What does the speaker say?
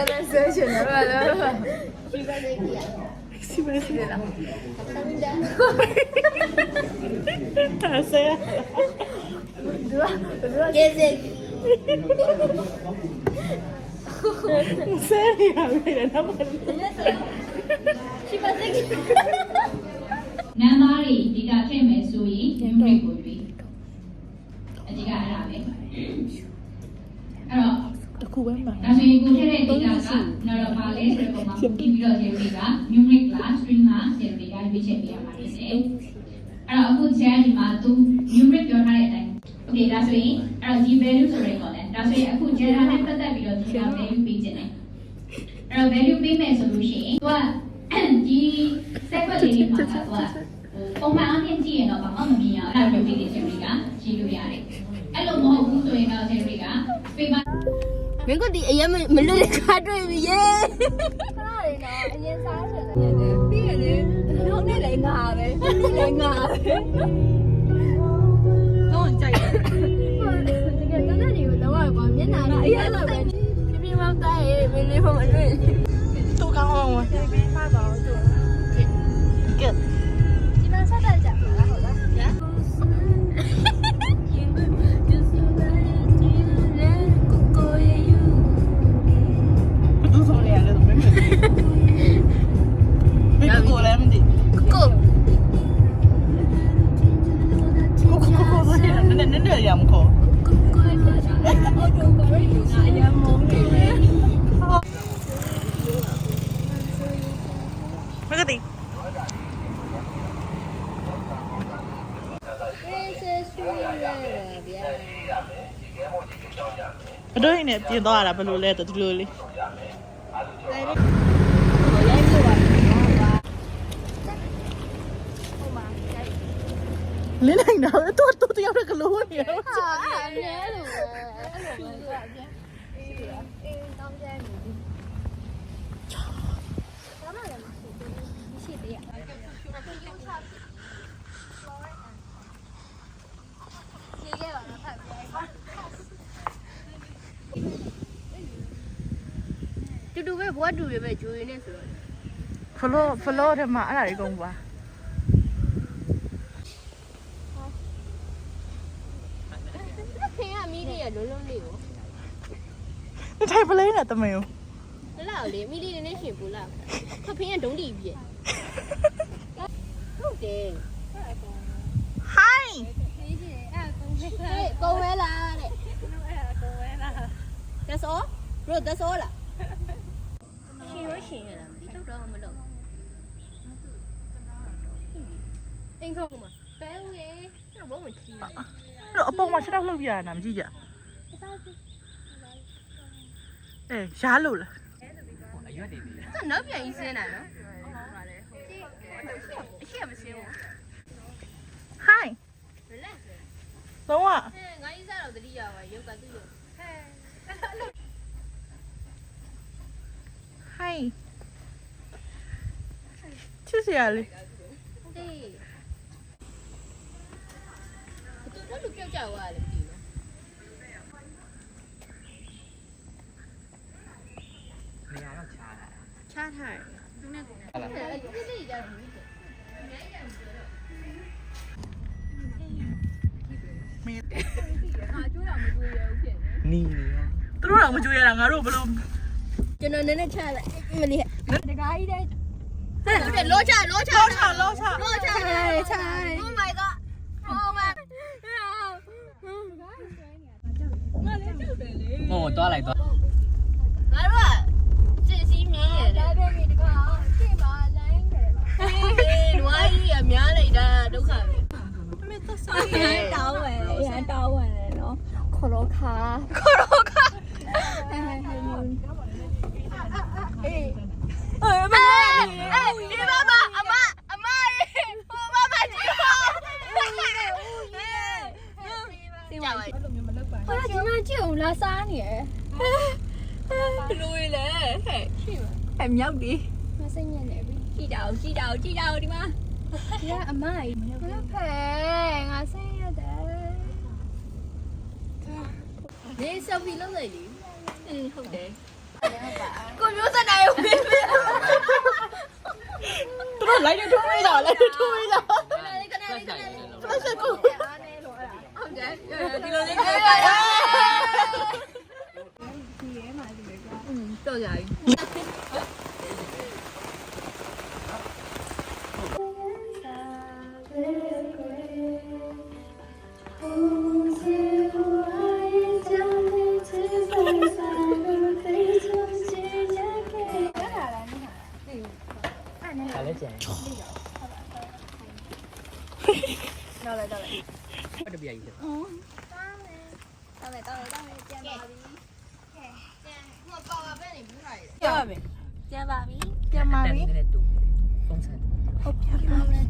在谁选的了？西班牙语啊，西班牙了。他们家。打谁啊？给谁？谁呀？没人他们。西班牙语。နန်းသားတွေဒီကထည့်မယ်ဆိုရင် numeric ကိုရွေးအဒီကအဲ့ဒါပဲအဲ့တော့ တခုပဲမှာ ဒါဆိုရင်ကိုထည့်တဲ့ data ကနောက်တော့ပါလဲဆိုတဲ့ပုံမှာပြီးပြီးတော့ zero တွေက numeric လား string လား zero တွေကရွေးချက်ပေးရမှာဖြစ်တယ်အဲ့တော့အခုကျန်ဒီမှာသူ numeric ပြောထားတဲ့အတိုင်း okay ဒါဆိုရင်အဲ့တော့ဒီ value ဆိုရဲတော့လဲဒါဆိုရင်အခု data နဲ့ပတ်သက်ပြီးတော့ဒီက value ပေးခြင်းတယ်အဲ့တော့ value ပေးမယ်ဆိုလို့ရှိရင်သူကဒီ sequence လေးမှာသူကပုံမှန်အပြင်ကြည့်ရင်တော့ဘာမှမမြင်ရအောင်အဲ့လိုမျိုးဒီ theory ကရေးလို့ရတယ်အဲ့လိုမဟုတ်ဘူးဆိုရင်တော့ theory က paper မင်းကဒီအရင်မလွတ်တဲ့ခါတွေ့ပြီရေခဏလေးနော်အရင်စားချင်တယ်ပြီးရလေလုံးနဲ့လည်းငါပဲလည်းငါပဲတော့ကြိုက်တယ်တကယ်တန်းတဲ့တွေကိုတော့ကွာမျက်နှာကအရင်လောက်ပဲပြပြမောင်းတိုင်းရေမင်းလေးမလွတ် 都刚好我。发宝就Good。基本上在讲了，好的。不都从脸了，都没没。没过来没得。够。过，所以那这样不可。没个的。ဘယ်လိုနဲ့ပြင်သွားတာဘယ်လိုလဲတူလို့လေလင်းနိုင်တော့တော့တယောက်တည်းကလို့နေရော ဟာအမြဲလိုပဲအဲ့လိုပဲအမြဲအေးတောင်းကြနေပြီဒါမှလည်းမရှိသေးရရေခဲ့ပါတော့ဖတ်ပြတူပဲဘွားတူတွေပဲဂျိုရင်းနဲ့ဆိုတော့ ဖလောထဲမှာအဲ့ဒါတွေကုန်ပါခင်ကမီးလေးရလုံးလုံးလေးကို ဒီထိုင်ပလေးနဲ့တမင်ကို လောက်လေမီးလေးနဲ့ရှင်ပူလောက်ခဖင်းကဒုံးတီပြည့်ဟုတ်တယ် ဟိုင်း ကုန်ဝဲလားတဲ့that's all bro that's all လားရှင်ရလားမသိတော့မလို့အင်းကုန်မှာပဲဦးရေတော့ဘုံမချီးဘူး တော့အပေါ်မှာချက်တော့လှုပ်ပြရတာမကြည့်ကြအေးရှားလို့လား နောက်ပြန်ကြီးစင်းတာနော်အရှိမစင်းဘူး ဟိုင်း relax လုံးဝ ငါကြီးစားတော့တတိယပါရုပ်ကသူ့ရုပ် ဟိုင်းချစ်စရာလေး တေးသူတို့လူပြောက်ကြွားတယ်ပြီနော်နေရာတော့ချားထားတယ်သူနဲ့ကိုတိတိကျကျဘူးဟာကျိုးတော့မကျိုးရဘူးဖြစ်နေ သူတို့တော့မကြွေးရတာငါတို့ဘယ်လို ကျွန်တော်နည်းနည်းချလိုက်မလေးတကားကြီးတဲ့ဟုတ်တယ်လောချ လောချ Oh my god Oh my 哦，多来多。ငါတို့ကစစ်စည်းမြင်းရတယ်ဒါပဲဒီကောင်ရှေ့မှာလိုင်းတယ်ဟေးနွားကြီးကများလိုက်တာဒုက္ခပဲမေတ္တာဆိုင်တောင်းဝင်ရန်တောင်းဝင်တယ်နော်ခေါ်တော့ခါအေးဒီမမအမဟိုမမကြီးဟောကြောက်ပါဟိုကကျွန်တော်ကြည့်အောင်လာစားနေရလူလေဟဲ့ရှိပါအမြောက်ဒီမစိတ်ညက်နေပြီကြည့်တော့ဒီမှာဒီကအမကြီးမရောက်ဘူးဖဲငါစိတ်ရတယ်နေဆက်ပြီးလုပ်လိုက်လေဟုတ်တယ် ကိုမျိုးစက်နိုင်ဘူး သူတို့လိုက်ထိုးပေးကြလိုက်ထိုးပေးကြ flash ကို ဟုတ်တယ်ဒီလိုလေးကြည့်ရတော့ကြပြီတပြိုင်ကြီး ပြန်ပါပြီ တန်နေတဲ့တူပုံစံဟုတ်ပြပါမယ်